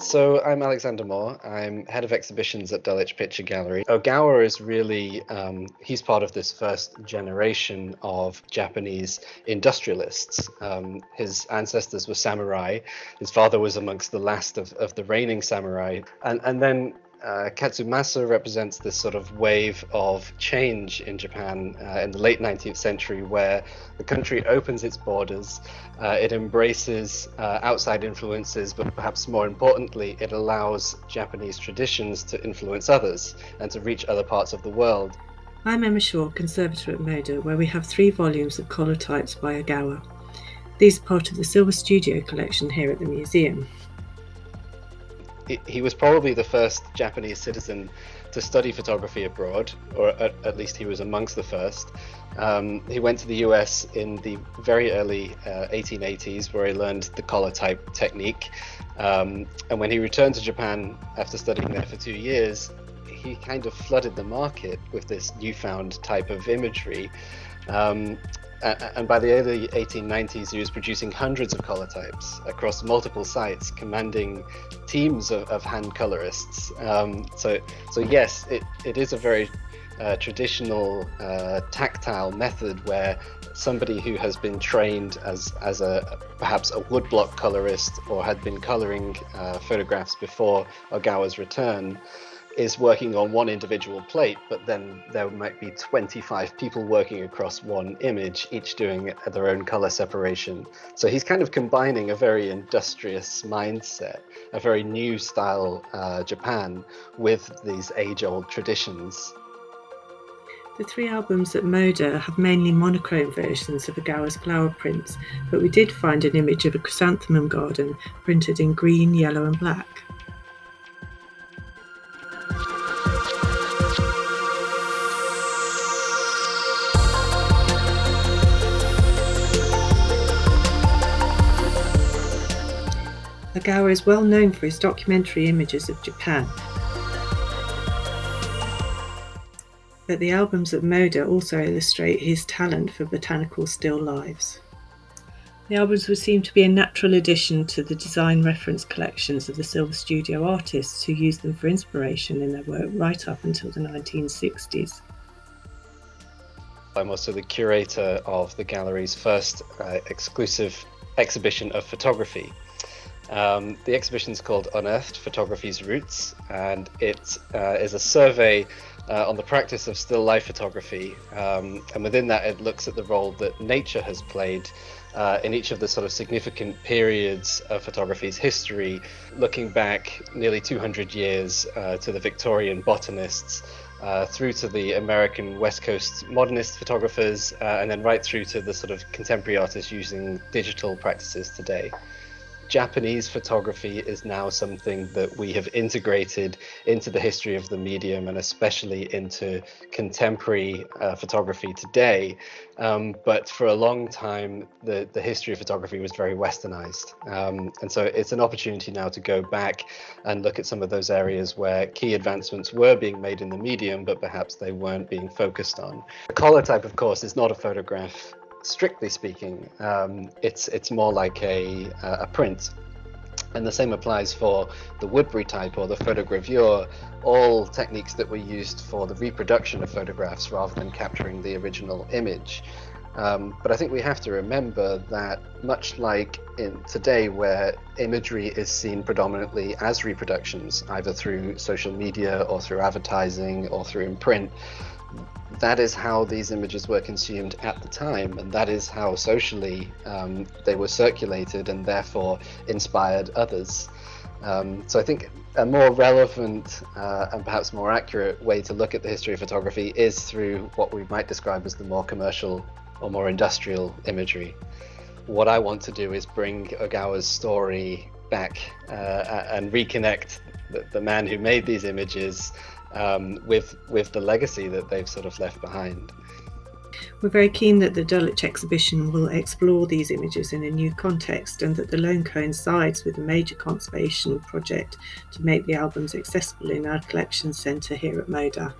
So I'm Alexander Moore. I'm head of exhibitions at Dulwich Picture Gallery. Ogawa is really, he's part of this first generation of Japanese industrialists. His ancestors were samurai. His father was amongst the last of the reigning samurai. And then Kasumasa represents this sort of wave of change in Japan in the late 19th century, where the country opens its borders, it embraces outside influences, but perhaps more importantly, it allows Japanese traditions to influence others and to reach other parts of the world. I'm Emma Shaw, conservator at MoDA, where we have 3 volumes of collotypes by Ogawa. These are part of the Silver Studio collection here at the museum. He was probably the first Japanese citizen to study photography abroad, or at least he was amongst the first. He went to the US in the very early 1880s, where he learned the collotype technique. And when he returned to Japan after studying there for 2 years, he kind of flooded the market with this newfound type of imagery. And by the early 1890s, he was producing hundreds of collotypes across multiple sites, commanding teams of hand colorists. So yes, it is a very traditional, tactile method where somebody who has been trained as perhaps a woodblock colorist or had been coloring photographs before Ogawa's return is working on one individual plate, but then there might be 25 people working across one image, each doing their own color separation. So he's kind of combining a very industrious mindset, a very new style Japan, with these age-old traditions. The 3 albums at MoDA have mainly monochrome versions of Ogawa's flower prints, but we did find an image of a chrysanthemum garden printed in green, yellow and black. Ogawa is well known for his documentary images of Japan, but the albums at MoDA also illustrate his talent for botanical still lives. The albums would seem to be a natural addition to the design reference collections of the Silver Studio artists who used them for inspiration in their work right up until the 1960s. I'm also the curator of the gallery's first exclusive exhibition of photography. The exhibition is called Unearthed: Photography's Roots, and it is a survey on the practice of still life photography, and within that it looks at the role that nature has played in each of the sort of significant periods of photography's history, looking back nearly 200 years to the Victorian botanists, through to the American West Coast modernist photographers, and then right through to the sort of contemporary artists using digital practices today. Japanese photography is now something that we have integrated into the history of the medium, and especially into contemporary photography today. But for a long time, the history of photography was very westernized. And so it's an opportunity now to go back and look at some of those areas where key advancements were being made in the medium, but perhaps they weren't being focused on. The collotype, of course, is not a photograph. Strictly speaking, it's more like a print, and the same applies for the Woodbury type or the photogravure, all techniques that were used for the reproduction of photographs rather than capturing the original image. But I think we have to remember that much like in today, where imagery is seen predominantly as reproductions, either through social media or through advertising or through in print, that is how these images were consumed at the time, and that is how socially they were circulated and therefore inspired others. So I think a more relevant and perhaps more accurate way to look at the history of photography is through what we might describe as the more commercial or more industrial imagery. What I want to do is bring Ogawa's story back and reconnect the man who made these images with the legacy that they've sort of left behind. We're very keen that the Dulwich exhibition will explore these images in a new context, and that the loan coincides with a major conservation project to make the albums accessible in our collection centre here at MoDA.